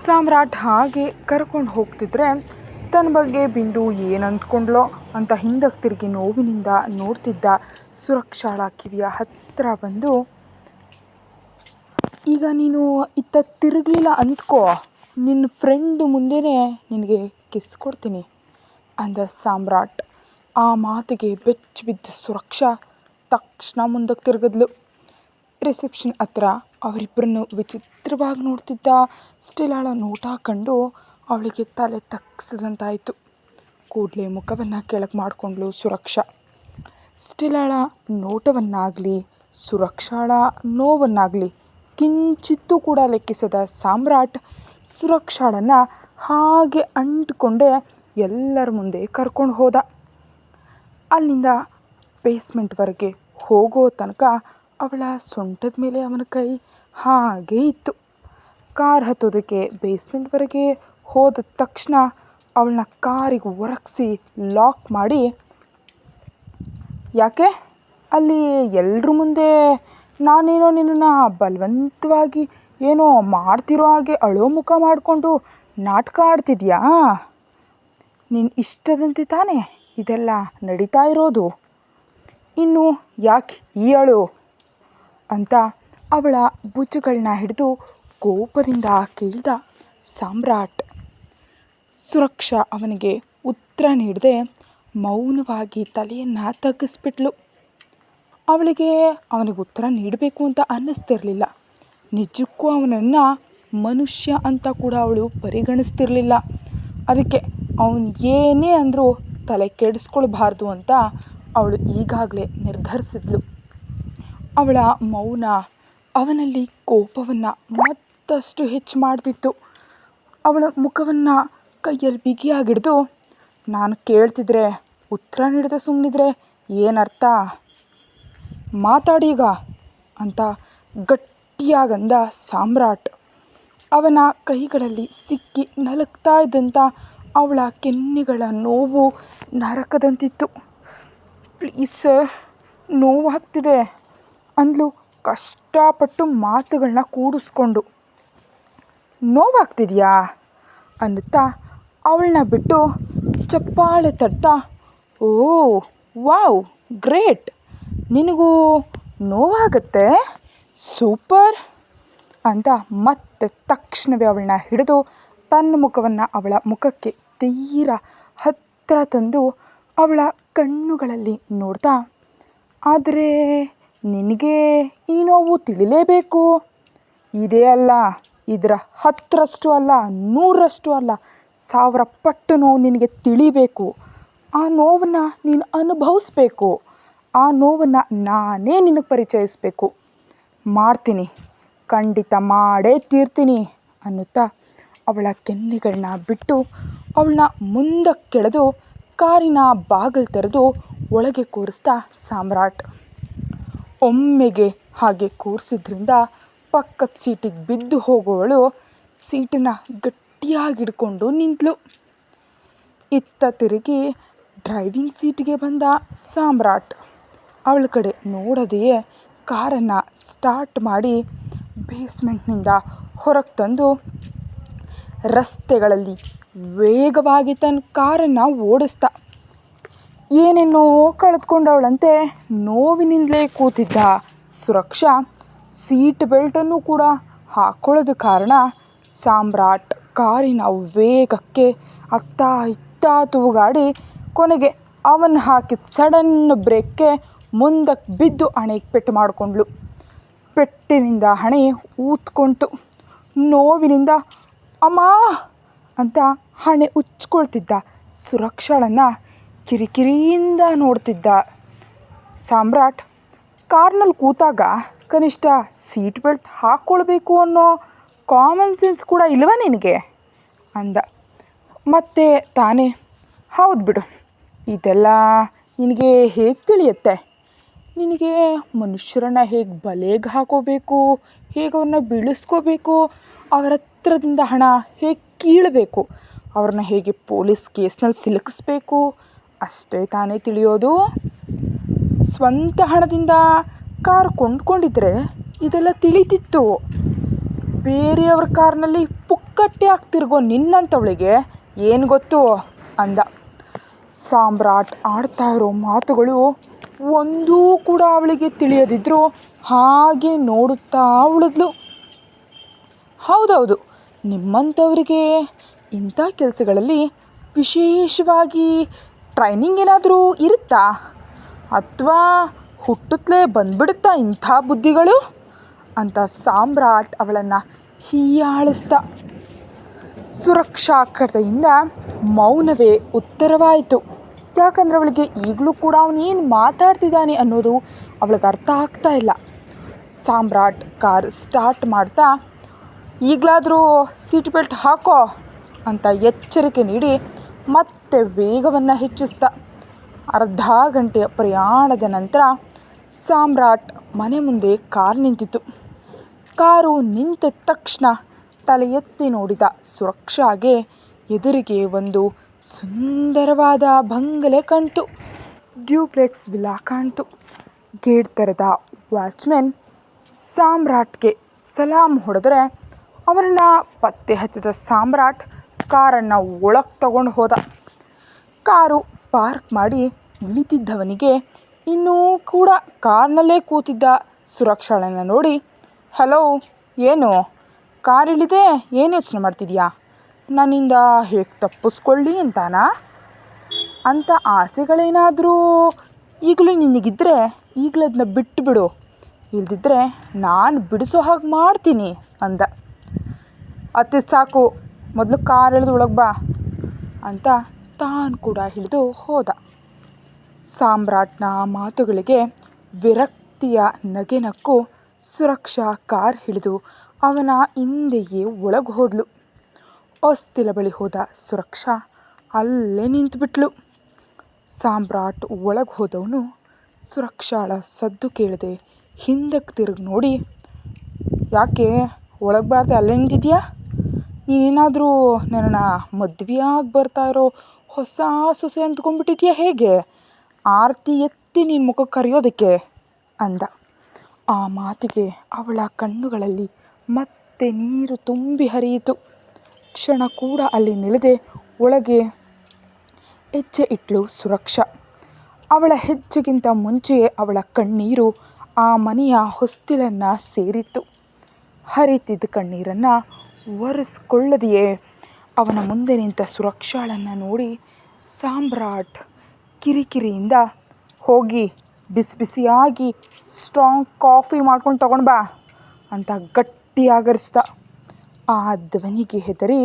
ಸಾಮ್ರಾಟ್ ಹಾಗೆ ಕರ್ಕೊಂಡು ಹೋಗ್ತಿದ್ರೆ ತನ್ನ ಬಗ್ಗೆ ಬಿಂದು ಏನು ಅಂದ್ಕೊಂಡ್ಲೋ ಅಂತ ಹಿಂದಕ್ಕೆ ತಿರುಗಿ ನೋವಿನಿಂದ ನೋಡ್ತಿದ್ದ ಸುರಕ್ಷಾಳ ಕಿವಿಯ ಹತ್ತಿರ ಬಂದು, ಈಗ ನೀನು ಇತ್ತ ತಿರುಗಲಿಲ್ಲ ಅಂದ್ಕೋ, ನಿನ್ನ ಫ್ರೆಂಡ್ ಮುಂದೆನೇ ನಿನಗೆ ಕಿಸ್ ಕೊಡ್ತೀನಿ ಅಂದ ಸಾಮ್ರಾಟ್. ಆ ಮಾತಿಗೆ ಬೆಚ್ಚಿ ಬಿದ್ದ ಸುರಕ್ಷಾ ತಕ್ಷಣ ಮುಂದಕ್ಕೆ ತಿರುಗಿದ್ಲು. ರಿಸೆಪ್ಷನ್ ಹತ್ರ ಅವರಿಬ್ಬರನ್ನು ವಿಚಿತ್ರವಾಗಿ ನೋಡ್ತಿದ್ದ ಸ್ಟೆಲಾಳ ನೋಟ ಕಂಡು ಅವಳಿಗೆ ತಲೆ ತಗ್ಸಿದಂತಾಯಿತು. ಕೂಡಲೇ ಮುಖವನ್ನು ಕೆಳಗೆ ಮಾಡಿಕೊಂಡ್ಳು ಸುರಕ್ಷಾ. ಸ್ಟೆಲಾಳ ನೋಟವನ್ನಾಗಲಿ ಸುರಕ್ಷಾಳ ನೋವನ್ನಾಗಲಿ ಕಿಂಚಿತ್ತೂ ಕೂಡ ಲೆಕ್ಕಿಸದ ಸಾಮ್ರಾಟ್ ಸುರಕ್ಷಾಳನ್ನು ಹಾಗೆ ಅಂಟ್ಕೊಂಡೇ ಎಲ್ಲರ ಮುಂದೆ ಕರ್ಕೊಂಡು ಹೋದ. ಅಲ್ಲಿಂದ ಬೇಸ್ಮೆಂಟ್ವರೆಗೆ ಹೋಗೋ ತನಕ ಅವಳ ಸೊಂಟದ ಮೇಲೆ ಅವನ ಕೈ ಹಾಗೇ ಇತ್ತು. ಕಾರ್ ಹತ್ತೋದಕ್ಕೆ ಬೇಸ್ಮೆಂಟ್ವರೆಗೆ ಹೋದ ತಕ್ಷಣ ಅವಳನ್ನ ಕಾರಿಗೆ ಒರಗಿಸಿ ಲಾಕ್ ಮಾಡಿ, ಯಾಕೆ ಅಲ್ಲಿ ಎಲ್ಲರ ಮುಂದೆ ನಾನೇನೋ ನಿನ್ನನ್ನು ಬಲವಂತವಾಗಿ ಏನೋ ಮಾಡ್ತಿರೋ ಹಾಗೆ ಅಳೋ ಮುಖ ಮಾಡಿಕೊಂಡು ನಾಟಕ ಆಡ್ತಿದ್ಯಾ? ನಿನ್ನ ಇಷ್ಟದಂತೆ ತಾನೇ ಇದೆಲ್ಲ ನಡೀತಾ ಇರೋದು, ಇನ್ನು ಯಾಕೆ ಈ ಅಳು ಅಂತ ಅವಳ ಭುಜಗಳನ್ನ ಹಿಡಿದು ಕೋಪದಿಂದ ಕೇಳ್ದ ಸಾಮ್ರಾಟ್. ಸುರಕ್ಷಾ ಅವನಿಗೆ ಉತ್ತರ ನೀಡದೆ ಮೌನವಾಗಿ ತಲೆಯನ್ನು ತಗ್ಗಿಸ್ಬಿಟ್ಲು. ಅವಳಿಗೆ ಅವನಿಗೆ ಉತ್ತರ ನೀಡಬೇಕು ಅಂತ ಅನ್ನಿಸ್ತಿರಲಿಲ್ಲ. ನಿಜಕ್ಕೂ ಅವನನ್ನು ಮನುಷ್ಯ ಅಂತ ಕೂಡ ಅವಳು ಪರಿಗಣಿಸ್ತಿರಲಿಲ್ಲ. ಅದಕ್ಕೆ ಅವನು ಏನೇ ಅಂದರೂ ತಲೆ ಕೆಡಿಸ್ಕೊಳ್ಬಾರ್ದು ಅಂತ ಅವಳು ಈಗಾಗಲೇ ನಿರ್ಧರಿಸಿದ್ಲು. ಅವಳ ಮೌನ ಅವನಲ್ಲಿ ಕೋಪವನ್ನು ಮತ್ತಷ್ಟು ಹೆಚ್ಚು ಮಾಡ್ತಿತ್ತು. ಅವಳ ಮುಖವನ್ನು ಕೈಯಲ್ಲಿ ಬಿಗಿಯಾಗಿಡ್ದು, ನಾನು ಕೇಳ್ತಿದ್ರೆ ಉತ್ತರ ನೀಡದೆ ಸುಮ್ಮನಿದ್ರೆ ಏನರ್ಥ? ಮಾತಾಡೀಗ ಅಂತ ಗಟ್ಟಿಯಾಗಂದ ಸಾಮ್ರಾಟ್. ಅವನ ಕೈಗಳಲ್ಲಿ ಸಿಕ್ಕಿ ನಲುಗ್ತಾ ಇದ್ದಂಥ ಅವಳ ಕೆನ್ನೆಗಳ ನೋವು ನರಕದಂತಿತ್ತು. ಪ್ಲೀಸ್ ಸರ್, ನೋವಾಗ್ತಿದೆ ಅಂದ್ಲು ಕಷ್ಟಪಟ್ಟು ಮಾತುಗಳನ್ನ ಕೂಡಿಸ್ಕೊಂಡು. ನೋವಾಗ್ತಿದೆಯಾ ಅನ್ನುತ್ತಾ ಅವಳನ್ನ ಬಿಟ್ಟು ಚಪ್ಪಾಳೆ ತಟ್ತಾ, ಓ ವಾವ್ ಗ್ರೇಟ್, ನಿನಗೂ ನೋವಾಗತ್ತೆ, ಸೂಪರ್ ಅಂತ ಮತ್ತೆ ತಕ್ಷಣವೇ ಅವಳನ್ನ ಹಿಡಿದು ತನ್ನ ಮುಖವನ್ನು ಅವಳ ಮುಖಕ್ಕೆ ತೀರಾ ಹತ್ತಿರ ತಂದು ಅವಳ ಕಣ್ಣುಗಳಲ್ಲಿ ನೋಡ್ತಾ, ಆದರೆ ನಿನಗೆ ಈ ನೋವು ತಿಳಿಲೇಬೇಕು. ಇದೇ ಅಲ್ಲ, ಇದರ 10ರಷ್ಟು ಅಲ್ಲ, 100ರಷ್ಟು ಅಲ್ಲ, 1000 ಪಟ್ಟು ನೋವು ನಿನಗೆ ತಿಳಿಬೇಕು. ಆ ನೋವನ್ನು ನೀನು ಅನುಭವಿಸ್ಬೇಕು. ಆ ನೋವನ್ನು ನಾನೇ ನಿನಗೆ ಪರಿಚಯಿಸಬೇಕು. ಮಾಡ್ತೀನಿ, ಖಂಡಿತ ಮಾಡೇ ತೀರ್ತೀನಿ ಅನ್ನುತ್ತಾ ಅವಳ ಕೆನ್ನೆಗಳನ್ನ ಬಿಟ್ಟು ಅವಳನ್ನ ಮುಂದಕ್ಕೆ ಕೆಳೆದು ಕಾರಿನ ಬಾಗಿಲು ತೆರೆದು ಒಳಗೆ ಕೂರಿಸ್ದ ಸಾಮ್ರಾಟ್. ಒಮ್ಮೆಗೆ ಹಾಗೆ ಕೂರಿಸಿದ್ರಿಂದ ಪಕ್ಕದ ಸೀಟಿಗೆ ಬಿದ್ದು ಹೋಗುವವಳು ಸೀಟನ್ನು ಗಟ್ಟಿಯಾಗಿ ಹಿಡ್ಕೊಂಡು ನಿಂತಳು. ಇತ್ತ ತಿರುಗಿ ಡ್ರೈವಿಂಗ್ ಸೀಟಿಗೆ ಬಂದ ಸಾಮ್ರಾಟ್ ಅವಳ ಕಡೆ ನೋಡದೆಯೇ ಕಾರನ್ನು ಸ್ಟಾರ್ಟ್ ಮಾಡಿ ಬೇಸ್ಮೆಂಟ್ನಿಂದ ಹೊರಗೆ ತಂದು ರಸ್ತೆಗಳಲ್ಲಿ ವೇಗವಾಗಿ ತನ್ನ ಕಾರನ್ನು ಓಡಿಸ್ದ. ಏನೇನೋ ಕಳೆದುಕೊಂಡವಳಂತೆ ನೋವಿನಿಂದಲೇ ಕೂತಿದ್ದ ಸುರಕ್ಷಾ ಸೀಟ್ ಬೆಲ್ಟನ್ನು ಕೂಡ ಹಾಕ್ಕೊಳ್ಳೋದ ಕಾರಣ ಸಾಮ್ರಾಟ್ ಕಾರಿನ ವೇಗಕ್ಕೆ ಅತ್ತ ಇತ್ತ ತೂಗಾಡಿ ಕೊನೆಗೆ ಅವನು ಹಾಕಿದ ಸಡನ್ ಬ್ರೇಕ್ಗೆ ಮುಂದಕ್ಕೆ ಬಿದ್ದು ಹಣೆಗೆ ಪೆಟ್ಟು ಮಾಡಿಕೊಂಡ್ಳು. ಪೆಟ್ಟಿನಿಂದ ಹಣೆ ಊದ್ಕೊಂತು. ನೋವಿನಿಂದ ಅಮ್ಮ ಅಂತ ಹಣೆ ಉಚ್ಕೊಳ್ತಿದ್ದ ಸುರಕ್ಷಾಳನ್ನು ಕಿರಿಕಿರಿಯಿಂದ ನೋಡ್ತಿದ್ದ ಸಾಮ್ರಾಟ್. ಕಾರ್ನಲ್ಲಿ ಕೂತಾಗ ಕನಿಷ್ಠ ಸೀಟ್ ಬೆಲ್ಟ್ ಹಾಕ್ಕೊಳ್ಬೇಕು ಅನ್ನೋ ಕಾಮನ್ ಸೆನ್ಸ್ ಕೂಡ ಇಲ್ವಾ ನಿನಗೆ ಅಂದ. ಮತ್ತೆ ತಾನೇ, ಹೌದು ಬಿಡು, ಇದೆಲ್ಲ ನಿನಗೆ ಹೇಗೆ ತಿಳಿಯುತ್ತೆ? ನಿನಗೆ ಮನುಷ್ಯರನ್ನು ಹೇಗೆ ಬಲೆಗೆ ಹಾಕೋಬೇಕು, ಹೇಗೆ ಅವ್ರನ್ನ ಬೀಳಿಸ್ಕೋಬೇಕು, ಅವರ ಹತ್ರದಿಂದ ಹಣ ಹೇಗೆ ಕೀಳಬೇಕು, ಅವ್ರನ್ನ ಹೇಗೆ ಪೊಲೀಸ್ ಕೇಸ್ನಲ್ಲಿ ಸಿಲುಕಿಸ್ಬೇಕು ಅಷ್ಟೇ ತಾನೇ ತಿಳಿಯೋದು. ಸ್ವಂತ ಹಣದಿಂದ ಕಾರ್ ಕೊಂಡ್ಕೊಂಡಿದ್ರೆ ಇದೆಲ್ಲ ತಿಳಿತಿತ್ತು. ಬೇರೆಯವ್ರ ಕಾರ್ನಲ್ಲಿ ಪುಕ್ ಕಟ್ಟಿಯಾಗಿ ತಿರ್ಗೋ ನಿನ್ನಂಥವಳಿಗೆ ಏನು ಗೊತ್ತು ಅಂದ. ಸಾಮ್ರಾಟ್ ಆಡ್ತಾ ಇರೋ ಮಾತುಗಳು ಒಂದೂ ಕೂಡ ಅವಳಿಗೆ ತಿಳಿಯದಿದ್ದರೂ ಹಾಗೆ ನೋಡುತ್ತಾ ಉಳಿದ್ಲು. ಹೌದೌದು, ನಿಮ್ಮಂಥವರಿಗೆ ಇಂಥ ಕೆಲಸಗಳಲ್ಲಿ ವಿಶೇಷವಾಗಿ ಟ್ರೈನಿಂಗ್ ಏನಾದರೂ ಇರುತ್ತಾ, ಅಥವಾ ಹುಟ್ಟುತ್ತಲೇ ಬಂದ್ಬಿಡುತ್ತಾ ಇಂಥ ಬುದ್ಧಿಗಳು ಅಂತ ಸಾಮ್ರಾಟ್ ಅವಳನ್ನು ಹೀಯಾಳಿಸ್ದ. ಸುರಕ್ಷಾ ಕಡೆಯಿಂದ ಮೌನವೇ ಉತ್ತರವಾಯಿತು. ಯಾಕಂದರೆ ಅವಳಿಗೆ ಈಗಲೂ ಕೂಡ ಅವನೇನು ಮಾತಾಡ್ತಿದ್ದಾನೆ ಅನ್ನೋದು ಅವಳಿಗೆ ಅರ್ಥ ಆಗ್ತಾ ಇಲ್ಲ. ಸಾಮ್ರಾಟ್ ಕಾರ್ ಸ್ಟಾರ್ಟ್ ಮಾಡ್ತಾ, ಈಗಲಾದರೂ ಸೀಟ್ ಬೆಲ್ಟ್ ಹಾಕೋ ಅಂತ ಎಚ್ಚರಿಕೆ ನೀಡಿ ಮತ್ತೆ ವೇಗವನ್ನು ಹೆಚ್ಚಿಸ್ದ. ಅರ್ಧ ಗಂಟೆಯ ಪ್ರಯಾಣದ ನಂತರ ಸಾಮ್ರಾಟ್ ಮನೆ ಮುಂದೆ ಕಾರ್ ನಿಂತಿತು. ಕಾರು ನಿಂತ ತಕ್ಷಣ ತಲೆ ಎತ್ತಿ ನೋಡಿದ ಸುರಕ್ಷಾಗೆ ಎದುರಿಗೆ ಒಂದು ಸುಂದರವಾದ ಬಂಗಲೆ ಕಾಣ್ತು. ಡ್ಯೂಪ್ಲೆಕ್ಸ್ ವಿಲಾ ಕಾಣ್ತು. ಗೇಟ್ ತೆರೆದ ವಾಚ್ಮೆನ್ ಸಾಮ್ರಾಟ್ಗೆ ಸಲಾಮ್ ಹೊಡೆದರೆ ಅವರನ್ನು ಪತ್ತೆ ಹಚ್ಚಿದ ಸಾಮ್ರಾಟ್ ಕಾರನ್ನು ಒಳಗೆ ತಗೊಂಡು ಹೋದ. ಕಾರು ಪಾರ್ಕ್ ಮಾಡಿ ಇಳಿತಿದ್ದವನಿಗೆ ಇನ್ನೂ ಕೂಡ ಕಾರ್ನಲ್ಲೇ ಕೂತಿದ್ದ ಸುರಕ್ಷಾಳನ್ನು ನೋಡಿ, ಹಲೋ, ಏನು ಕಾರ್ ಇಳಿದೆ, ಏನು ಯೋಚನೆ ಮಾಡ್ತಿದ್ಯಾ, ನನ್ನಿಂದ ಹೇಗೆ ತಪ್ಪಿಸ್ಕೊಳ್ಳಿ ಅಂತಾನಾ ಅಂತ ಆಸೆಗಳೇನಾದರೂ ಈಗಲೂ ನಿನಗಿದ್ದರೆ ಈಗಲೇ ಅದನ್ನ ಬಿಟ್ಟುಬಿಡು, ಇಲ್ದಿದ್ದರೆ ನಾನು ಬಿಡಿಸೋ ಹಾಗೆ ಮಾಡ್ತೀನಿ ಅಂದ. ಅತ್ತಿದ್ದು ಸಾಕು, ಮೊದಲು ಕಾರ್ ಇಳಿದು ಒಳಗೆ ಬಾ ಅಂತ ತಾನು ಕೂಡ ಹಿಡಿದು ಹೋದ. ಸಾಮ್ರಾಟ್ನ ಮಾತುಗಳಿಗೆ ವಿರಕ್ತಿಯ ನಗೆನಕ್ಕು ಸುರಕ್ಷಾ ಕಾರ್ ಹಿಡಿದು ಅವನ ಹಿಂದೆಯೇ ಒಳಗೆ ಹೋದ್ಲು. ಹೊಸ್ತಿಲ ಬಳಿ ಹೋದ ಸುರಕ್ಷಾ ಅಲ್ಲೇ ನಿಂತುಬಿಟ್ಲು. ಸಾಮ್ರಾಟ್ ಒಳಗೆ ಹೋದವನು ಸುರಕ್ಷಾಳ ಸದ್ದು ಕೇಳದೆ ಹಿಂದಕ್ಕೆ ತಿರುಗಿ ನೋಡಿ, ಯಾಕೆ ಒಳಗೆ ಬಾರದೆ ಅಲ್ಲೇ ನಿಂತಿದ್ಯಾ, ನೀನೇನಾದರೂ ನನ್ನನ್ನು ಮದುವೆಯಾಗಿ ಬರ್ತಾ ಇರೋ ಹೊಸ ಸೊಸೆ ಅಂದ್ಕೊಂಡ್ಬಿಟ್ಟಿದ್ಯಾ ಹೇಗೆ, ಆರತಿ ಎತ್ತಿ ನಿನ್ನ ಮುಖಕ್ಕೆ ಕರೆಯೋದಕ್ಕೆ ಅಂದ. ಆ ಮಾತಿಗೆ ಅವಳ ಕಣ್ಣುಗಳಲ್ಲಿ ಮತ್ತೆ ನೀರು ತುಂಬಿ ಹರಿಯಿತು. ಕ್ಷಣ ಕೂಡ ಅಲ್ಲಿ ನಿಲ್ಲದೆ ಒಳಗೆ ಹೆಜ್ಜೆ ಇಟ್ಲು ಸುರಕ್ಷಾ. ಅವಳ ಹೆಜ್ಜೆಗಿಂತ ಮುಂಚೆಯೇ ಅವಳ ಕಣ್ಣೀರು ಆ ಮನೆಯ ಹೊಸ್ತಿಲನ್ನು ಸೇರಿತ್ತು. ಹರಿತಿದ್ದ ಕಣ್ಣೀರನ್ನು ಒರೆಸ್ಕೊಳ್ಳದೆಯೇ ಅವನ ಮುಂದೆ ನಿಂತ ಸುರಕ್ಷಾಳನ್ನು ನೋಡಿ ಸಾಮ್ರಾಟ್ ಕಿರಿಕಿರಿಯಿಂದ, ಹೋಗಿ ಬಿಸಿ ಬಿಸಿಯಾಗಿ ಸ್ಟ್ರಾಂಗ್ ಕಾಫಿ ಮಾಡ್ಕೊಂಡು ತಗೊಂಡು ಬಾ ಅಂತ ಗಟ್ಟಿಯಾಗರಿಸ್ದ. ಆ ಧ್ವನಿಗೆ ಹೆದರಿ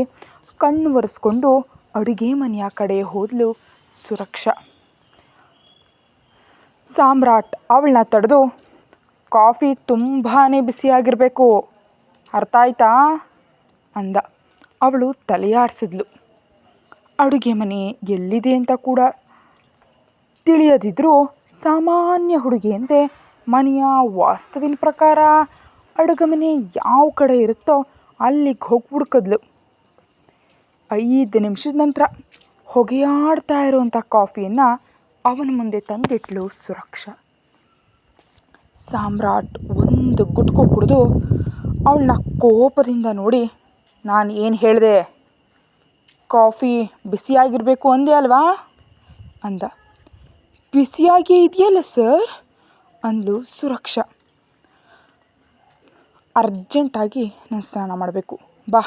ಕಣ್ಣು ಒರೆಸ್ಕೊಂಡು ಅಡುಗೆ ಮನೆಯ ಕಡೆ ಹೋದ್ಲು ಸುರಕ್ಷಾ. ಸಾಮ್ರಾಟ್ ಅವಳನ್ನ ತಡೆದು, ಕಾಫಿ ತುಂಬಾ ಬಿಸಿಯಾಗಿರಬೇಕು, ಅರ್ಥ ಆಯ್ತಾ ಅಂದ. ಅವಳು ತಲೆಯಾಡಿಸಿದ್ಲು. ಅಡುಗೆ ಮನೆ ಎಲ್ಲಿದೆ ಅಂತ ಕೂಡ ತಿಳಿಯದಿದ್ದರೂ ಸಾಮಾನ್ಯ ಹುಡುಗಿಯಂತೆ ಮನೆಯ ವಾಸ್ತುವಿನ ಪ್ರಕಾರ ಅಡುಗೆ ಮನೆ ಯಾವ ಕಡೆ ಇರುತ್ತೋ ಅಲ್ಲಿಗೆ ಹೋಗಿ ಹುಡ್ಕಿದ್ಲು. 5 ನಿಮಿಷದ ನಂತರ ಹೊಗೆಯಾಡ್ತಾ ಇರುವಂಥ ಕಾಫಿಯನ್ನು ಅವನ ಮುಂದೆ ತಂದಿಟ್ಲು ಸುರಕ್ಷಾ. ಸಾಮ್ರಾಟ್ ಒಂದು ಗುಟ್ಕು ಕುಡಿದು ಅವಳನ್ನ ಕೋಪದಿಂದ ನೋಡಿ, ನಾನು ಏನು ಹೇಳಿದೆ, ಕಾಫಿ ಬಿಸಿಯಾಗಿರಬೇಕು ಅಂದೆ ಅಲ್ವಾ ಅಂದ. ಬಿಸಿಯಾಗಿ ಇದೆಯಲ್ಲ ಸರ್ ಅಂದ್ಲು ಸುರಕ್ಷಾ. ಅರ್ಜೆಂಟಾಗಿ ನಾನು ಸ್ನಾನ ಮಾಡಬೇಕು, ಬಾ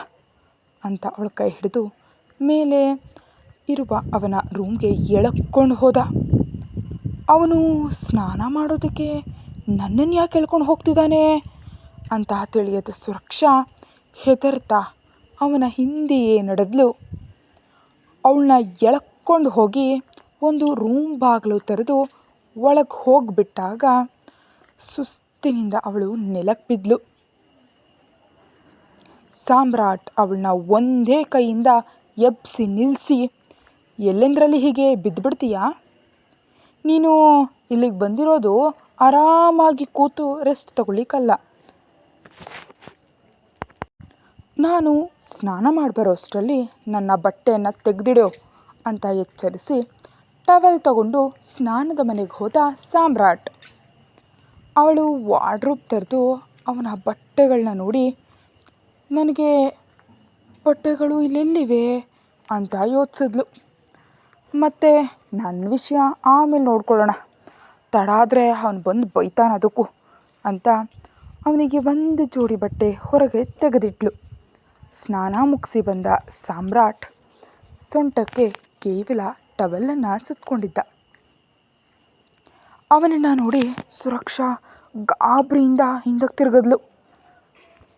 ಅಂತ ಅವಳ ಕೈ ಹಿಡಿದು ಮೇಲೆ ಇರುವ ಅವನ ರೂಮ್ಗೆ ಎಳಕೊಂಡು ಹೋದ. ಅವನು ಸ್ನಾನ ಮಾಡೋದಕ್ಕೆ ನನ್ನನ್ನು ಯಾಕೆ ಎಳ್ಕೊಂಡು ಹೋಗ್ತಿದ್ದಾನೆ ಅಂತ ತಿಳಿಯದ ಸುರಕ್ಷಾ ಹೆದರ್ತಾ ಅವನ ಹಿಂದೆಯೇ ನಡೆದ್ಲು. ಅವಳನ್ನ ಎಳ್ಕೊಂಡು ಹೋಗಿ ಒಂದು ರೂಮ್ ಬಾಗಿಲು ತೆರೆದು ಒಳಗೆ ಹೋಗಿಬಿಟ್ಟಾಗ ಸುಸ್ತಿನಿಂದ ಅವಳು ನೆಲಕ್ಕೆ ಬಿದ್ಲು. ಸಾಮ್ರಾಟ್ ಅವಳನ್ನ ಒಂದೇ ಕೈಯಿಂದ ಎಬ್ಬಿಸಿ ನಿಲ್ಲಿಸಿ, ಎಲ್ಲೆಂದರಲ್ಲಿ ಹೀಗೆ ಬಿದ್ದುಬಿಡ್ತೀಯಾ, ನೀನು ಇಲ್ಲಿಗೆ ಬಂದಿರೋದು ಆರಾಮಾಗಿ ಕೂತು ರೆಸ್ಟ್ ತಗೊಳ್ಳಿಕ್ಕಲ್ಲ, ನಾನು ಸ್ನಾನ ಮಾಡಿ ಬರೋ ಅಷ್ಟರಲ್ಲಿ ನನ್ನ ಬಟ್ಟೆಯನ್ನು ತೆಗೆದಿಡು ಅಂತ ಎಚ್ಚರಿಸಿ ಟವೆಲ್ ತಗೊಂಡು ಸ್ನಾನದ ಮನೆಗೆ ಹೋದ ಸಾಮ್ರಾಟ್. ಅವಳು ವಾರ್ಡ್ರೋಬ್ ತೆರೆದು ಅವನ ಬಟ್ಟೆಗಳನ್ನ ನೋಡಿ, ನನಗೆ ಬಟ್ಟೆಗಳು ಇಲ್ಲೆಲ್ಲಿವೆ ಅಂತ ಯೋಚಿಸಿದ್ಲು. ಮತ್ತು ನನ್ನ ವಿಷಯ ಆಮೇಲೆ ನೋಡ್ಕೊಳ್ಳೋಣ, ತಡ ಆದರೆ ಅವನು ಬಂದು ಬೈತಾನೆ ಅದಕ್ಕೂ ಅಂತ ಅವನಿಗೆ ಒಂದು ಜೋಡಿ ಬಟ್ಟೆ ಹೊರಗೆ ತೆಗೆದಿಟ್ಲು. ಸ್ನಾನ ಮುಗಿಸಿ ಬಂದ ಸಾಮ್ರಾಟ್ ಸೊಂಟಕ್ಕೆ ಕೇವಲ ಟವಲನ್ನು ಸುತ್ತಕೊಂಡಿದ್ದ. ಅವನನ್ನು ನೋಡಿ ಸುರಕ್ಷಾ ಗಾಬರಿಯಿಂದ ಹಿಂದಕ್ಕೆ ತಿರುಗಿದ್ಲು.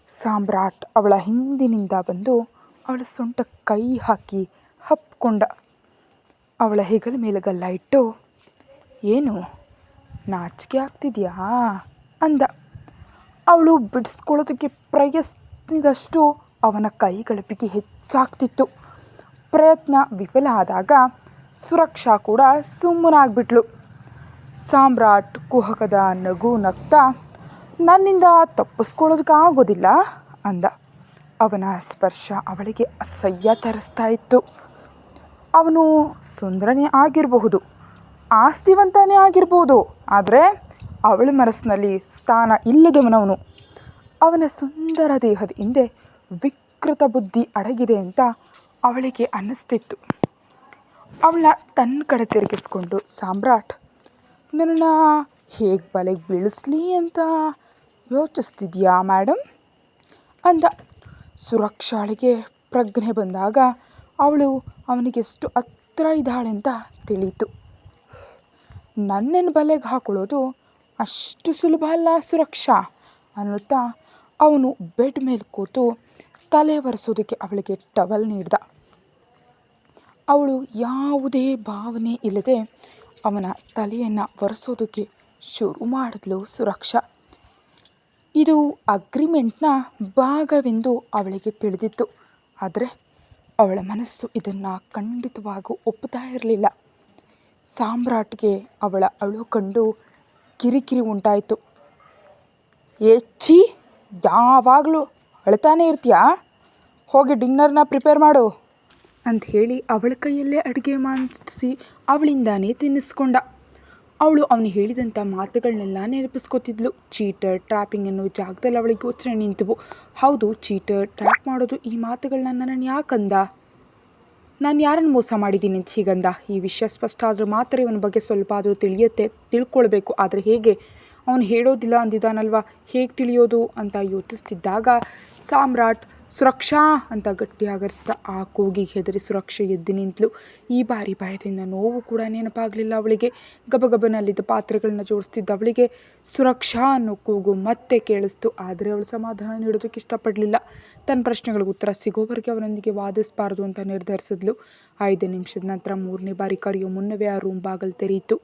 ಸಾಮ್ರಾಟ್ ಅವಳ ಹಿಂದಿನಿಂದ ಬಂದು ಅವಳ ಸೊಂಟಕ್ಕೆ ಕೈ ಹಾಕಿ ಹಪ್ಕೊಂಡ. ಅವಳ ಹೆಗಲ ಮೇಲೆ ಗಲ್ಲ ಇಟ್ಟು, ಏನು ನಾಚಿಕೆ ಆಗ್ತಿದೆಯಾ ಅಂದ. ಅವಳು ಬಿಡಿಸ್ಕೊಳ್ಳೋದಕ್ಕೆ ಪ್ರಯತ್ನಿಸಿದಷ್ಟು ಅವನ ಕೈಗಳ ಬಿಗಿ ಹೆಚ್ಚಾಗ್ತಿತ್ತು. ಪ್ರಯತ್ನ ವಿಫಲ ಆದಾಗ ಸುರಕ್ಷಾ ಕೂಡ ಸುಮ್ಮನಾಗ್ಬಿಟ್ಲು. ಸಾಮ್ರಾಟ್ ಕುಹಕದ ನಗು ನಗ್ತಾ, ನನ್ನಿಂದ ತಪ್ಪಿಸ್ಕೊಳ್ಳೋದಕ್ಕಾಗೋದಿಲ್ಲ ಅಂದ. ಅವನ ಸ್ಪರ್ಶ ಅವಳಿಗೆ ಅಸಹ್ಯ ತರಿಸ್ತಾ ಇತ್ತು. ಅವನು ಸುಂದರನೇ ಆಗಿರಬಹುದು, ಆಸ್ತಿವಂತನೇ ಆಗಿರ್ಬೋದು, ಆದರೆ ಅವಳ ಮನಸ್ಸಿನಲ್ಲಿ ಸ್ಥಾನ ಇಲ್ಲದವನವನು. ಅವನ ಸುಂದರ ದೇಹದ ಹಿಂದೆ ವಿಕೃತ ಬುದ್ಧಿ ಅಡಗಿದೆ ಅಂತ ಅವಳಿಗೆ ಅನ್ನಿಸ್ತಿತ್ತು. ಅವಳನ್ನ ತನ್ನ ಕಡೆ ತಿರುಗಿಸ್ಕೊಂಡು, ಸಾಮ್ರಾಟ್, ನನ್ನನ್ನು ಹೇಗೆ ಬಲೆಗೆ ಬೀಳಿಸ್ಲಿ ಅಂತ ಯೋಚಿಸ್ತಿದ್ಯಾ ಮೇಡಮ್ ಅಂದ. ಸುರಕ್ಷಾಳಿಗೆ ಪ್ರಜ್ಞೆ ಬಂದಾಗ ಅವಳು ಅವನಿಗೆಷ್ಟು ಹತ್ರ ಇದ್ದಾಳೆ ಅಂತ ತಿಳಿಯಿತು. ನನ್ನನ್ನು ಬಲೆಗೆ ಹಾಕೊಳ್ಳೋದು ಅಷ್ಟು ಸುಲಭ ಅಲ್ಲ ಸುರಕ್ಷಾ ಅನ್ನುತ್ತಾ ಅವನು ಬೆಡ್ ಮೇಲೆ ಕೂತು ತಲೆ ಒರೆಸೋದಕ್ಕೆ ಅವಳಿಗೆ ಟವಲ್ ನೀಡ್ದ. ಅವಳು ಯಾವುದೇ ಭಾವನೆ ಇಲ್ಲದೆ ಅವನ ತಲೆಯನ್ನು ಒರೆಸೋದಕ್ಕೆ ಶುರು ಮಾಡಿದ್ಲು ಸುರಕ್ಷಾ. ಇದು ಅಗ್ರಿಮೆಂಟ್ನ ಭಾಗವೆಂದು ಅವಳಿಗೆ ತಿಳಿದಿತ್ತು, ಆದರೆ ಅವಳ ಮನಸ್ಸು ಇದನ್ನು ಖಂಡಿತವಾಗೂ ಒಪ್ಪುತ್ತಾ ಇರಲಿಲ್ಲ. ಸಾಮ್ರಾಟ್ಗೆ ಅವಳ ಅಳು ಕಂಡು ಕಿರಿಕಿರಿ ಉಂಟಾಯಿತು. ಯಾವಾಗಲೂ ಅಳ್ತಾನೆ ಇರ್ತೀಯಾ, ಹೋಗಿ ಡಿನ್ನರ್ನ ಪ್ರಿಪೇರ್ ಮಾಡು ಅಂತ ಹೇಳಿ ಅವಳ ಕೈಯಲ್ಲೇ ಅಡುಗೆ ಮಾಡಿಸಿ ಅವಳಿಂದಾನೇ ತಿನ್ನಿಸ್ಕೊಂಡ. ಅವಳು ಅವನು ಹೇಳಿದಂಥ ಮಾತುಗಳನ್ನೆಲ್ಲ ನೆನಪಿಸ್ಕೊತಿದ್ಲು. ಚೀಟರ್, ಟ್ರ್ಯಾಪಿಂಗ್ ಅನ್ನೋ ಜಾಗದಲ್ಲಿ ಅವಳಿಗೆ ಯೋಚನೆ ನಿಂತವು. ಹೌದು, ಚೀಟರ್, ಟ್ರ್ಯಾಪ್ ಮಾಡೋದು, ಈ ಮಾತುಗಳನ್ನ ನನ್ನನ್ನು ಯಾಕಂದ? ನಾನು ಯಾರನ್ನು ಮೋಸ ಮಾಡಿದ್ದೀನಿ ಅಂತ ಹೀಗಂದ? ಈ ವಿಷಯ ಸ್ಪಷ್ಟ ಆದರೂ ಮಾತ್ರ ಇವನ ಬಗ್ಗೆ ಸ್ವಲ್ಪ ಆದರೂ ತಿಳ್ಕೊಳ್ಬೇಕು. ಆದರೆ ಹೇಗೆ? ಅವನು ಹೇಳೋದಿಲ್ಲ ಅಂದಿದ್ದಾನಲ್ವ, ಹೇಗೆ ತಿಳಿಯೋದು ಅಂತ ಯೋಚಿಸ್ತಿದ್ದಾಗ ಸಾಮ್ರಾಟ್ ಸುರಕ್ಷಾ ಅಂತ ಗಟ್ಟಿ ಆಗರಿಸಿದ. ಆ ಕೂಗಿಗೆ ಹೆದರಿ ಸುರಕ್ಷೆ ಎದ್ದು ನಿಂತಳು. ಈ ಬಾರಿ ಭಯದಿಂದ ನೋವು ಕೂಡ ನೆನಪಾಗಲಿಲ್ಲ ಅವಳಿಗೆ. ಗಬಗಬನಲ್ಲಿದ್ದ ಪಾತ್ರೆಗಳನ್ನ ಜೋಡಿಸ್ತಿದ್ದ ಅವಳಿಗೆ ಸುರಕ್ಷಾ ಅನ್ನೋ ಕೂಗು ಮತ್ತೆ ಕೇಳಿಸ್ತು. ಆದರೆ ಅವಳು ಸಮಾಧಾನ ನೀಡೋದಕ್ಕೆ ಇಷ್ಟಪಡಲಿಲ್ಲ. ತನ್ನ ಪ್ರಶ್ನೆಗಳಿಗೆ ಉತ್ತರ ಸಿಗೋವರೆಗೆ ಅವನೊಂದಿಗೆ ವಾದಿಸಬಾರ್ದು ಅಂತ ನಿರ್ಧರಿಸಿದ್ಲು. 5 ನಿಮಿಷದ ನಂತರ 3ನೇ ಬಾರಿ ಕರೆಯೋ ಮುನ್ನವೇ ಆ ರೂಮ್ ಬಾಗಿಲು ತೆರೆಯಿತು.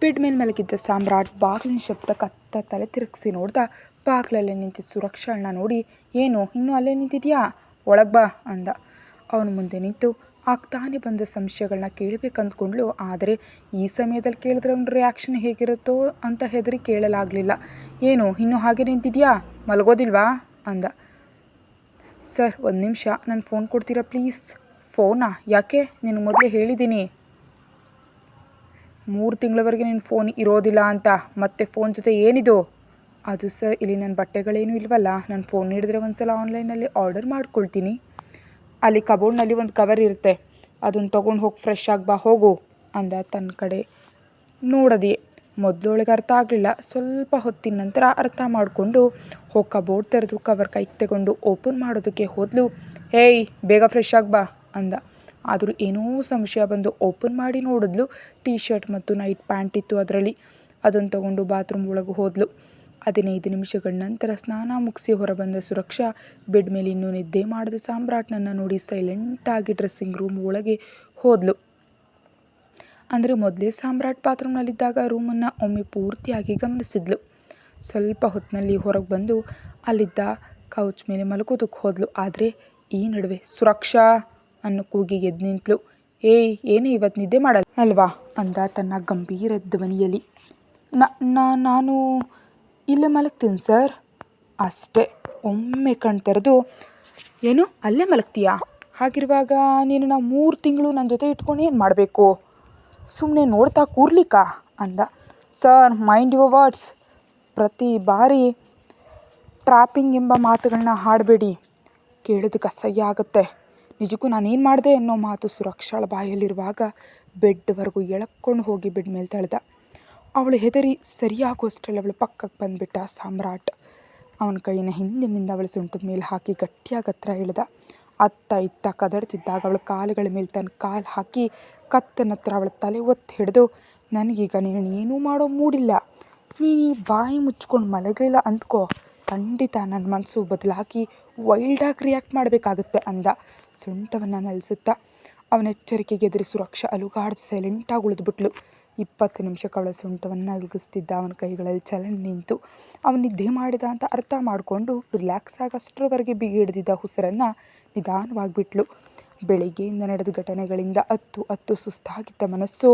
ಬೆಡ್ ಮೇಲೆ ಮಲಗಿದ್ದ ಸಾಮ್ರಾಟ್ ಬಾಗಿಲಿನ ಶಬ್ದಕ್ಕೆ ಅತ್ತ ತಲೆ ತಿರುಗಿಸಿ ನೋಡ್ದ. ಬಾಗಿಲಲ್ಲೇ ನಿಂತಿದ್ದ ಸುರಕ್ಷಾಳನ್ನ ನೋಡಿ, ಏನು ಇನ್ನೂ ಅಲ್ಲೇ ನಿಂತಿದ್ಯಾ, ಒಳಗೆ ಬಾ ಅಂದ. ಅವನು ಮುಂದೆ ನಿಂತು ಆಗ್ತಾನೆ ಬಂದ ಸಂಶಯಗಳನ್ನ ಕೇಳಬೇಕಂದ್ಕೊಂಡ್ಳು. ಆದರೆ ಈ ಸಮಯದಲ್ಲಿ ಕೇಳಿದ್ರೆ ಅವನ ರಿಯಾಕ್ಷನ್ ಹೇಗಿರುತ್ತೋ ಅಂತ ಹೆದರಿ ಕೇಳಲಾಗಲಿಲ್ಲ. ಏನು ಇನ್ನೂ ಹಾಗೆ ನಿಂತಿದ್ಯಾ, ಮಲಗೋದಿಲ್ವಾ ಅಂದ. ಸರ್, 1 ನಿಮಿಷ ನನ್ನ ಫೋನ್ ಕೊಡ್ತೀರಾ ಪ್ಲೀಸ್? ಫೋನಾ? ಯಾಕೆ? ನಿನಗೆ ಮೊದಲೇ ಹೇಳಿದ್ದೀನಿ 3 ತಿಂಗಳವರೆಗೆ ನಿನ್ನ ಫೋನ್ ಇರೋದಿಲ್ಲ ಅಂತ. ಮತ್ತೆ ಫೋನ್ ಜೊತೆ ಏನಿದು? ಅದು ಸರ್, ಇಲ್ಲಿ ನನ್ನ ಬಟ್ಟೆಗಳೇನೂ ಇಲ್ವಲ್ಲ, ನನ್ನ ಫೋನ್ ನೀಡಿದ್ರೆ ಒಂದ್ಸಲ ಆನ್ಲೈನಲ್ಲಿ ಆರ್ಡರ್ ಮಾಡ್ಕೊಳ್ತೀನಿ. ಅಲ್ಲಿ ಕಬೋರ್ಡ್ನಲ್ಲಿ ಒಂದು ಕವರ್ ಇರುತ್ತೆ, ಅದನ್ನು ತೊಗೊಂಡು ಹೋಗಿ ಫ್ರೆಶ್ ಆಗಿ ಬಾ ಹೋಗು ಅಂದ. ತನ್ನ ಕಡೆ ನೋಡದೆ ಮೊದಲೊಳಗೆ ಅರ್ಥ ಆಗಲಿಲ್ಲ. ಸ್ವಲ್ಪ ಹೊತ್ತಿನ ನಂತರ ಅರ್ಥ ಮಾಡಿಕೊಂಡು ಹೋಗಿ ಕಬೋರ್ಡ್ ತೆರೆದು ಕವರ್ ಕೈಗೆ ತಗೊಂಡು ಓಪನ್ ಮಾಡೋದಕ್ಕೆ ಹೋದ್ಲು. ಹೇಯ್, ಬೇಗ ಫ್ರೆಶ್ ಆಗಿ ಬಾ ಅಂದ. ಆದರೂ ಏನೋ ಸಂಶಯ ಬಂದು ಓಪನ್ ಮಾಡಿ ನೋಡಿದ್ಲು. ಟೀ ಶರ್ಟ್ ಮತ್ತು ನೈಟ್ ಪ್ಯಾಂಟ್ ಇತ್ತು ಅದರಲ್ಲಿ. ಅದನ್ನು ತಗೊಂಡು ಬಾತ್ರೂಮ್ ಒಳಗೆ ಹೋದ್ಲು. 15 ನಿಮಿಷಗಳ ನಂತರ ಸ್ನಾನ ಮುಗಿಸಿ ಹೊರಬಂದ ಸುರಕ್ಷಾ ಬೆಡ್ ಮೇಲೆ ಇನ್ನೂ ನಿದ್ದೆ ಮಾಡಿದ ಸಾಮ್ರಾಟ್ನನ್ನು ನೋಡಿ ಸೈಲೆಂಟಾಗಿ ಡ್ರೆಸ್ಸಿಂಗ್ ರೂಮ್ ಒಳಗೆ ಹೋದ್ಲು. ಅಂದರೆ ಮೊದಲೇ ಸಾಮ್ರಾಟ್ ಬಾತ್ರೂಮ್ನಲ್ಲಿದ್ದಾಗ ರೂಮನ್ನು ಒಮ್ಮೆ ಪೂರ್ತಿಯಾಗಿ ಗಮನಿಸಿದ್ಲು. ಸ್ವಲ್ಪ ಹೊತ್ತಿನಲ್ಲಿ ಹೊರಗೆ ಬಂದು ಅಲ್ಲಿದ್ದ ಕೌಚ್ ಮೇಲೆ ಮಲಗೋದಕ್ಕೆ ಹೋದ್ಲು. ಆದರೆ ಈ ನಡುವೆ ಸುರಕ್ಷಾ ಅನ್ನೋ ಕೂಗಿಗೆ ಎದ್ದು ನಿಂತಳು. ಏಯ್, ಏನೇ ಇವತ್ತು ನಿದ್ದೆ ಮಾಡಲ್ಲ ಅಲ್ವಾ ಅಂದ ತನ್ನ ಗಂಭೀರ ಧ್ವನಿಯಲ್ಲಿ. ನಾನು ಇಲ್ಲೇ ಮಲಗ್ತೀನಿ ಸರ್ ಅಷ್ಟೇ. ಒಮ್ಮೆ ಕಣ್ ತೆರೆದು, ಏನು ಅಲ್ಲೇ ಮಲಗ್ತೀಯಾ? ಹಾಗಿರುವಾಗ ನೀನು 3 ತಿಂಗಳು ನನ್ನ ಜೊತೆ ಇಟ್ಕೊಂಡು ಏನು ಮಾಡಬೇಕು? ಸುಮ್ಮನೆ ನೋಡ್ತಾ ಕೂರ್ಲಿಕ್ಕಾ ಅಂದ. Sir, mind your words. ಪ್ರತಿ ಬಾರಿ ಟ್ರ್ಯಾಪಿಂಗ್ ಎಂಬ ಮಾತುಗಳನ್ನ ಹಾಡಬೇಡಿ. ಕೇಳೋದಕ್ಕೆ ಅಸಹ್ಯ ಆಗುತ್ತೆ. ನಿಜಕ್ಕೂ ನಾನೇನು ಮಾಡಿದೆ ಅನ್ನೋ ಮಾತು ಸುರಕ್ಷಾಳ ಬಾಯಲ್ಲಿರುವಾಗ ಬೆಡ್ವರೆಗೂ ಎಳಕ್ಕೊಂಡು ಹೋಗಿ ಬೆಡ್ ಮೇಲೆ ತಳ್ದ. ಅವಳು ಹೆದರಿ ಸರಿಯಾಗುವಷ್ಟರಲ್ಲಿ ಅವಳು ಪಕ್ಕಕ್ಕೆ ಬಂದುಬಿಟ್ಟ ಸಾಮ್ರಾಟ್. ಅವನ ಕೈನ ಹಿಂದಿನಿಂದ ಅವಳ ಸೊಂಟದ ಮೇಲೆ ಹಾಕಿ ಗಟ್ಟಿಯಾಗಿ ಹತ್ರ ಎಳೆದ. ಅತ್ತ ಇತ್ತ ಕದಡ್ತಿದ್ದಾಗ ಅವಳ ಕಾಲುಗಳ ಮೇಲೆ ತನ್ನ ಕಾಲು ಹಾಕಿ ಕತ್ತನ ಹತ್ರ ಅವಳ ತಲೆ ಒತ್ತಿ ಹಿಡಿದು, ನನಗೀಗ ನೀನು ಏನೂ ಮಾಡೋ ಮೂಡಿಲ್ಲ. ನೀನು ಈ ಬಾಯಿ ಮುಚ್ಕೊಂಡು ಮಲಗಲಿಲ್ಲ ಅಂದ್ಕೋ, ಖಂಡಿತ ನನ್ನ ಮನಸ್ಸು ಬದಲಾಗಿ ವೈಲ್ಡಾಗಿ ರಿಯಾಕ್ಟ್ ಮಾಡಬೇಕಾಗುತ್ತೆ ಅಂದ ಸೊಂಟವನ್ನು ನಲಿಸುತ್ತಾ. ಅವನ ಎಚ್ಚರಿಕೆಗೆ ಎದುರಿ ಸುರಕ್ಷಾ ಅಲುಗಾಡ್ದು ಸೈಲೆಂಟಾಗಿ ಉಳಿದ್ಬಿಟ್ಲು. 20 ನಿಮಿಷಕ್ಕೆ ಅವಳ ಸೊಂಟವನ್ನು ಅಲುಗಿಸ್ತಿದ್ದ ಅವನ ಕೈಗಳಲ್ಲಿ ಚಲನೆ ನಿಂತು. ಅವನು ನಿದ್ದೆ ಮಾಡಿದ ಅಂತ ಅರ್ಥ ಮಾಡಿಕೊಂಡು ರಿಲ್ಯಾಕ್ಸ್ ಆಗಿ ಅಷ್ಟರವರೆಗೆ ಬಿಗಿ ಹಿಡಿದಿದ್ದ ಉಸಿರನ್ನು ನಿಧಾನವಾಗಿ ಬಿಟ್ಲು. ಬೆಳಿಗ್ಗೆಯಿಂದ ನಡೆದ ಘಟನೆಗಳಿಂದ ಅತ್ತು ಸುಸ್ತಾಗಿದ್ದ ಮನಸ್ಸು,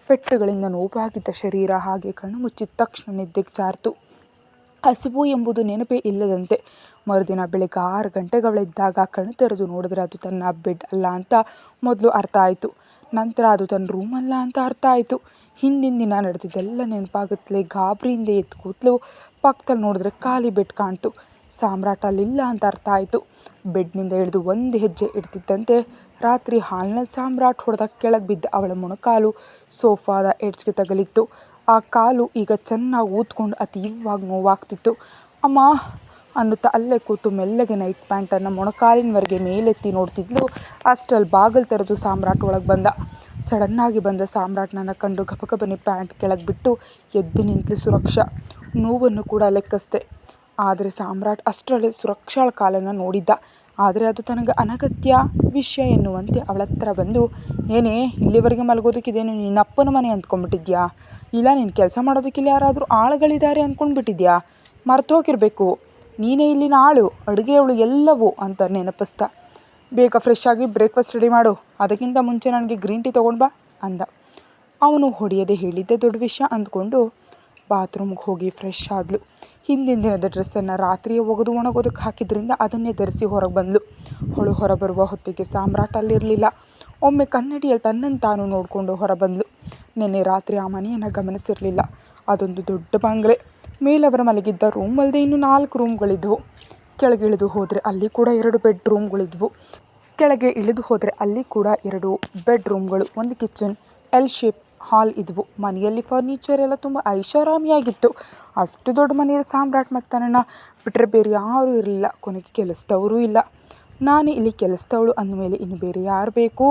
ಪೆಟ್ಟುಗಳಿಂದ ನೋವಾಗಿದ್ದ ಶರೀರ ಹಾಗೆ ಕಣ್ಣು ಮುಚ್ಚಿದ ತಕ್ಷಣ ನಿದ್ದೆಗೆ ಜಾರಿತು. ಹಸಿವು ಎಂಬುದು ನೆನಪೇ ಇಲ್ಲದಂತೆ. ಮರುದಿನ ಬೆಳಗ್ಗೆ 6 ಗಂಟೆಗೆ ಅವಳಿದ್ದಾಗ ಕಣ್ಣು ತೆರೆದು ನೋಡಿದ್ರೆ ಅದು ತನ್ನ ಬೆಡ್ ಅಲ್ಲ ಅಂತ ಮೊದಲು ಅರ್ಥ ಆಯಿತು. ನಂತರ ಅದು ತನ್ನ ರೂಮಲ್ಲ ಅಂತ ಅರ್ಥ ಆಯಿತು. ಹಿಂದಿನ ದಿನ ನಡೆದಿದ್ದೆಲ್ಲ ನೆನಪಾಗುತ್ತಲೇ ಗಾಬರಿಯಿಂದ ಎದ್ದು ಕೂತಲು. ಪಕ್ಕದಲ್ಲಿ ನೋಡಿದ್ರೆ ಖಾಲಿ ಬೆಡ್ ಕಾಣ್ತು. ಸಾಮ್ರಾಟ್ ಅಲ್ಲಿಲ್ಲ ಅಂತ ಅರ್ಥ ಆಯಿತು. ಬೆಡ್ನಿಂದ ಇಳಿದು ಒಂದು ಹೆಜ್ಜೆ ಇಡ್ತಿದ್ದಂತೆ ರಾತ್ರಿ ಹಾಲ್ನಲ್ಲಿ ಸಾಮ್ರಾಟ್ ಹೊಡೆದಾಗ ಕೆಳಗೆ ಬಿದ್ದ ಅವಳ ಮೊಣಕಾಲು ಸೋಫಾದ ಎಡ್ಜ್ಗೆ ತಗಲಿತ್ತು. ಆ ಕಾಲು ಈಗ ಚೆನ್ನಾಗಿ ಊದ್ಕೊಂಡು ಅತೀವವಾಗಿ ನೋವಾಗ್ತಿತ್ತು. ಅಮ್ಮ ಅನ್ನುತ್ತಾ ಅಲ್ಲೇ ಕೂತು ಮೆಲ್ಲಗೆ ನೈಟ್ ಪ್ಯಾಂಟನ್ನು ಮೊಣಕಾಲಿನವರೆಗೆ ಮೇಲೆತ್ತಿ ನೋಡ್ತಿದ್ಲು. ಅಷ್ಟರಲ್ಲಿ ಬಾಗಿಲು ತೆರೆದು ಸಾಮ್ರಾಟ್ ಒಳಗೆ ಬಂದ. ಸಡನ್ನಾಗಿ ಬಂದ ಸಾಮ್ರಾಟ್ನನ್ನು ಕಂಡು ಗಬಗಬನೆ ಪ್ಯಾಂಟ್ ಕೆಳಗೆ ಬಿಟ್ಟು ಎದ್ದು ನಿಂತಲು ಸುರಕ್ಷಾ. ನೋವನ್ನು ಕೂಡ ಲೆಕ್ಕಿಸ್ದೆ. ಆದರೆ ಸಾಮ್ರಾಟ್ ಅಷ್ಟರಲ್ಲಿ ಸುರಕ್ಷಾಳ ಕಾಲನ್ನು ನೋಡಿದ್ದ. ಆದರೆ ಅದು ತನಗೆ ಅನಗತ್ಯ ವಿಷಯ ಎನ್ನುವಂತೆ ಅವಳ ಹತ್ರ ಬಂದು, ಏನೇ ಇಲ್ಲಿವರೆಗೆ ಮಲಗೋದಕ್ಕಿದೇನು ನಿನ್ನಪ್ಪನ ಮನೆ ಅಂದ್ಕೊಂಡ್ಬಿಟ್ಟಿದ್ಯಾ? ಇಲ್ಲ ನೀನು ಕೆಲಸ ಮಾಡೋದಕ್ಕಿಲ್ಲಿ ಯಾರಾದರೂ ಆಳುಗಳಿದ್ದಾರೆ ಅಂದ್ಕೊಂಡ್ಬಿಟ್ಟಿದ್ಯಾ? ಮರ್ತೋಗಿರಬೇಕು, ನೀನೇ ಇಲ್ಲಿನ ಆಳು, ಅಡುಗೆಯವಳು ಎಲ್ಲವೂ ಅಂತ ನೆನಪಿಸ್ತಾ. ಬೇಗ ಫ್ರೆಶ್ ಆಗಿ ಬ್ರೇಕ್ಫಾಸ್ಟ್ ರೆಡಿ ಮಾಡು, ಅದಕ್ಕಿಂತ ಮುಂಚೆ ನನಗೆ ಗ್ರೀನ್ ಟೀ ತೊಗೊಂಡು ಬಾ ಅಂದ. ಅವನು ಹೊಡೆಯದೆ ಹೇಳಿದ್ದೆ ದೊಡ್ಡ ವಿಷಯ ಅಂದ್ಕೊಂಡು ಬಾತ್ರೂಮ್ಗೆ ಹೋಗಿ ಫ್ರೆಶ್ ಆದಳು. ಹಿಂದಿನ ದಿನದ ಡ್ರೆಸ್ಸನ್ನು ರಾತ್ರಿಯೇ ಒಗೆದು ಒಣಗೋದಕ್ಕೆ ಹಾಕಿದ್ರಿಂದ ಅದನ್ನೇ ಧರಿಸಿ ಹೊರಗೆ ಬಂದಳು. ಅವಳು ಹೊರಬರುವ ಹೊತ್ತಿಗೆ ಸಾಮ್ರಾಟ್ ಅಲ್ಲಿರಲಿಲ್ಲ. ಒಮ್ಮೆ ಕನ್ನಡಿಯಲ್ಲಿ ತನ್ನನ್ನು ತಾನು ನೋಡಿಕೊಂಡು ಹೊರಬಂದಳು. ನಿನ್ನೆ ರಾತ್ರಿ ಆ ಮನೆಯನ್ನು ಗಮನಿಸಿರಲಿಲ್ಲ. ಅದೊಂದು ದೊಡ್ಡ ಬಂಗ್ಲೆ. ಮೇಲವರು ಮಲಗಿದ್ದ ರೂಮ್ ಅಲ್ಲದೆ ಇನ್ನೂ 4 ರೂಮ್ಗಳಿದ್ವು. ಕೆಳಗೆ ಇಳಿದು ಹೋದರೆ ಅಲ್ಲಿ ಕೂಡ 2 ಬೆಡ್ರೂಮ್ಗಳಿದ್ವು. ಬೆಡ್ರೂಮ್ಗಳು, ಒಂದು ಕಿಚನ್, ಎಲ್ ಶೇಪ್ ಹಾಲ್ ಇದ್ವು. ಮನೆಯಲ್ಲಿ ಫರ್ನಿಚರ್ ಎಲ್ಲ ತುಂಬ ಐಷಾರಾಮಿಯಾಗಿತ್ತು. ಅಷ್ಟು ದೊಡ್ಡ ಮನೆಯಲ್ಲಿ ಸಾಮ್ರಾಟ್ ಮತ್ತು ತನ್ನನ್ನು ಬಿಟ್ಟರೆ ಬೇರೆ ಯಾರೂ ಇರಲಿಲ್ಲ. ಕೊನೆಗೆ ಕೆಲಸದವರೂ ಇಲ್ಲ. ನಾನೇ ಇಲ್ಲಿ ಕೆಲಸದವಳು ಅಂದಮೇಲೆ ಇನ್ನು ಬೇರೆ ಯಾರು ಬೇಕು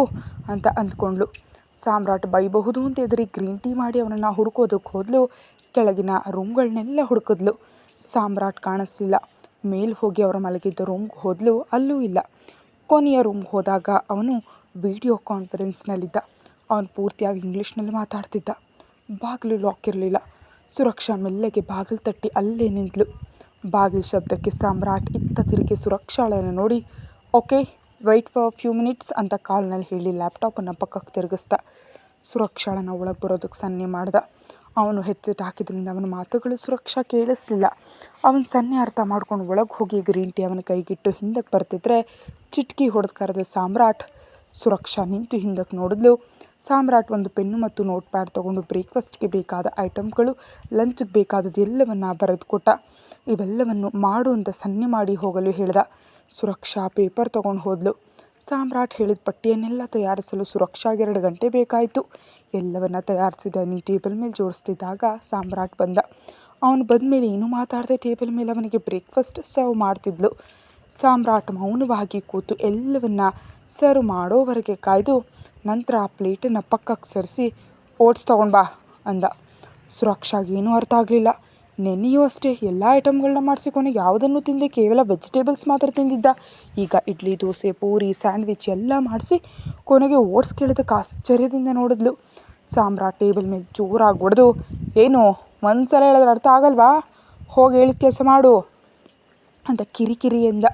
ಅಂತ ಅಂದ್ಕೊಂಡ್ಳು. ಸಾಮ್ರಾಟ್ ಬೈಬಹುದು ಅಂತ ಎದುರಿ ಗ್ರೀನ್ ಟೀ ಮಾಡಿ ಅವನನ್ನು ಹುಡ್ಕೋದಕ್ಕೆ ಹೋದ್ಲು. ಕೆಳಗಿನ ರೂಮ್ಗಳನ್ನೆಲ್ಲ ಹುಡುಕಿದ್ಲು. ಸಾಮ್ರಾಟ್ ಕಾಣಿಸ್ಲಿಲ್ಲ. ಮೇಲೆ ಹೋಗಿ ಅವರು ಮಲಗಿದ್ದ ರೂಮ್ಗೆ ಹೋದ್ಲು, ಅಲ್ಲೂ ಇಲ್ಲ. ಕೊನೆಯ ರೂಮ್ಗೆ ಹೋದಾಗ ಅವನು ವಿಡಿಯೋ ಕಾನ್ಫರೆನ್ಸ್ನಲ್ಲಿದ್ದ. ಅವನು ಪೂರ್ತಿಯಾಗಿ ಇಂಗ್ಲೀಷ್ನಲ್ಲಿ ಮಾತಾಡ್ತಿದ್ದ. ಬಾಗಿಲು ಲಾಕ್ ಇರಲಿಲ್ಲ. ಸುರಕ್ಷಾ ಮೆಲ್ಲಗೆ ಬಾಗಿಲು ತಟ್ಟಿ ಅಲ್ಲೇ ನಿಂತಳು. ಬಾಗಿಲು ಶಬ್ದಕ್ಕೆ ಸಾಮ್ರಾಟ್ ಇತ್ತ ತಿರುಗಿ ಸುರಕ್ಷಾಳನ್ನು ನೋಡಿ, okay wait for few minutes ಅಂತ ಕಾಲ್ನಲ್ಲಿ ಹೇಳಿ ಲ್ಯಾಪ್ಟಾಪನ್ನು ಪಕ್ಕಕ್ಕೆ ತಿರುಗಿಸ್ದ. ಸುರಕ್ಷಾಳನ್ನು ಒಳಗೆ ಬರೋದಕ್ಕೆ ಸನ್ನೆ ಮಾಡ್ದ. ಅವನು ಹೆಡ್ಸೆಟ್ ಹಾಕಿದ್ರಿಂದ ಅವನ ಮಾತುಗಳು ಸುರಕ್ಷಾ ಕೇಳಿಸ್ಲಿಲ್ಲ. ಅವನ ಸನ್ನೆ ಅರ್ಥ ಮಾಡ್ಕೊಂಡು ಒಳಗೆ ಹೋಗಿ ಗ್ರೀನ್ ಟೀ ಅವನ ಕೈಗಿಟ್ಟು ಹಿಂದಕ್ಕೆ ಬರ್ತಿದ್ರೆ ಚಿಟ್ಕಿ ಹೊಡೆದು ಕರೆದ ಸಾಮ್ರಾಟ್. ಸುರಕ್ಷಾ ನಿಂತು ಹಿಂದಕ್ಕೆ ನೋಡಿದ್ಲು. ಸಾಮ್ರಾಟ್ ಒಂದು ಪೆನ್ನು ಮತ್ತು ನೋಟ್ ಪ್ಯಾಡ್ ತೊಗೊಂಡು ಬ್ರೇಕ್ಫಾಸ್ಟ್ಗೆ ಬೇಕಾದ ಐಟಮ್ಗಳು, ಲಂಚ್ಗೆ ಬೇಕಾದದ್ದು ಎಲ್ಲವನ್ನು ಬರೆದು ಕೊಟ್ಟ. ಇವೆಲ್ಲವನ್ನು ಮಾಡು ಅಂತ ಸನ್ನೆ ಮಾಡಿ ಹೋಗಲು ಹೇಳ್ದ. ಸುರಕ್ಷಾ ಪೇಪರ್ ತೊಗೊಂಡು ಹೋದ್ಲು. ಸಾಮ್ರಾಟ್ ಹೇಳಿದ ಪಟ್ಟಿಯನ್ನೆಲ್ಲ ತಯಾರಿಸಲು ಸುರಕ್ಷಾಗೆ 2 ಗಂಟೆ ಬೇಕಾಯಿತು. ಎಲ್ಲವನ್ನ ತಯಾರಿಸಿ ಡೈನಿಂಗ್ ಟೇಬಲ್ ಮೇಲೆ ಜೋಡಿಸ್ತಿದ್ದಾಗ ಸಾಮ್ರಾಟ್ ಬಂದ. ಅವನು ಬಂದಮೇಲೆ ಏನೂ ಮಾತಾಡದೆ ಟೇಬಲ್ ಮೇಲೆ ಅವನಿಗೆ ಬ್ರೇಕ್ಫಾಸ್ಟ್ ಸರ್ವ್ ಮಾಡ್ತಿದ್ಲು. ಸಾಮ್ರಾಟ್ ಮೌನವಾಗಿ ಕೂತು ಎಲ್ಲವನ್ನ ಸರ್ವ್ ಮಾಡೋವರೆಗೆ ಕಾಯ್ದು ನಂತರ ಆ ಪ್ಲೇಟನ್ನು ಪಕ್ಕಕ್ಕೆ ಸರಿಸಿ, ಓಟ್ಸ್ ತೊಗೊಂಡು ಬಾ ಅಂದ. ಸುರಕ್ಷಾಗೆ ಏನೂ ಅರ್ಥ ಆಗಲಿಲ್ಲ. ನೆನ್ನೆಯೂ ಅಷ್ಟೇ ಎಲ್ಲ ಐಟಮ್ಗಳನ್ನ ಮಾಡಿಸಿ ಕೊನೆಗೆ ಯಾವುದನ್ನು ತಿಂದೆ, ಕೇವಲ ವೆಜಿಟೇಬಲ್ಸ್ ಮಾತ್ರ ತಿಂದಿದ್ದ. ಈಗ ಇಡ್ಲಿ, ದೋಸೆ, ಪೂರಿ, ಸ್ಯಾಂಡ್ವಿಚ್ ಎಲ್ಲ ಮಾಡಿಸಿ ಕೊನೆಗೆ ಓಟ್ಸ್ ಕೇಳಿದಕ್ಕೆ ಆಶ್ಚರ್ಯದಿಂದ ನೋಡಿದ್ಲು. ಸಾಮ್ರಾಟ್ ಟೇಬಲ್ ಮೇಲೆ ಜೋರಾಗಿ ಹೊಡೆದು, ಏನು ಒಂದು ಸಲ ಹೇಳಿದ್ರೆ ಅರ್ಥ ಆಗಲ್ವಾ? ಹೋಗಿ ಹೇಳಿದ ಕೆಲಸ ಮಾಡು ಅಂತ ಕಿರಿಕಿರಿ ಎಂದ.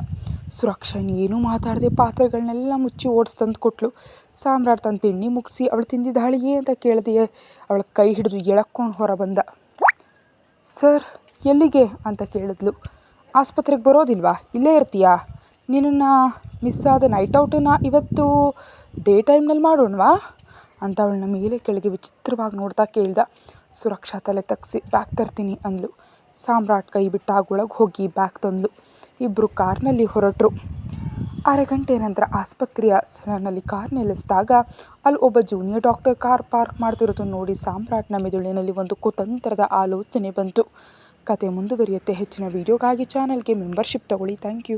ಸುರಕ್ಷಾ ಏನೂ ಮಾತಾಡದೆ ಪಾತ್ರೆಗಳನ್ನೆಲ್ಲ ಮುಚ್ಚಿ ಓಟ್ಸ್ ತಂದು ಕೊಟ್ಲು. ಸಾಮ್ರಾಟ್ ತನ್ನ ತಿಂಡಿ ಮುಗಿಸಿ ಅವಳು ತಿಂದಿದ್ದ ಹಳಿಯೇ ಅಂತ ಕೇಳದೆಯೇ ಅವಳ ಕೈ ಹಿಡಿದು ಎಳಕ್ಕೊಂಡು ಹೊರ ಬಂದ. ಸರ್ ಎಲ್ಲಿಗೆ ಅಂತ ಕೇಳಿದ್ಲು. ಆಸ್ಪತ್ರೆಗೆ ಬರೋದಿಲ್ವಾ? ಇಲ್ಲೇ ಇರ್ತೀಯಾ? ನಿನ್ನನ್ನು ಮಿಸ್ ಆದ ನೈಟ್ ಔಟನ್ನು ಇವತ್ತು ಡೇ ಟೈಮ್ನಲ್ಲಿ ಮಾಡೋಣವಾ ಅಂತ ಅವಳನ್ನ ಮೇಲೆ ಕೆಳಗೆ ವಿಚಿತ್ರವಾಗಿ ನೋಡ್ತಾ ಕೇಳ್ದ. ಸುರಕ್ಷಾ ತಲೆ ತಗ್ಸಿ ಬ್ಯಾಗ್ ತರ್ತೀನಿ ಅಂದ್ಲು. ಸಾಮ್ರಾಟ್ ಕೈ ಬಿಟ್ಟಾಗ ಒಳಗೆ ಹೋಗಿ ಬ್ಯಾಗ್ ತಂದ್ಲು. ಇಬ್ಬರು ಕಾರ್ನಲ್ಲಿ ಹೊರಟರು. ಅರೆ ಗಂಟೆ ನಂತರ ಆಸ್ಪತ್ರೆಯ ನಲ್ಲಿ ಕಾರ್ ನಿಲ್ಲಿಸಿದಾಗ ಅಲ್ಲಿ ಒಬ್ಬ ಜೂನಿಯರ್ ಡಾಕ್ಟರ್ ಕಾರ್ ಪಾರ್ಕ್ ಮಾಡ್ತಿರೋದನ್ನು ನೋಡಿ ಸಾಮ್ರಾಟ್ನ ಮೆದುಳಿನಲ್ಲಿ ಒಂದು ಕುತಂತ್ರದ ಆಲೋಚನೆ ಬಂತು. ಕತೆ ಮುಂದುವರಿಯುತ್ತೆ. ಹೆಚ್ಚಿನ ವಿಡಿಯೋಗಾಗಿ ಚಾನಲ್ಗೆ ಮೆಂಬರ್ಶಿಪ್ ತಗೊಳ್ಳಿ. Thank you.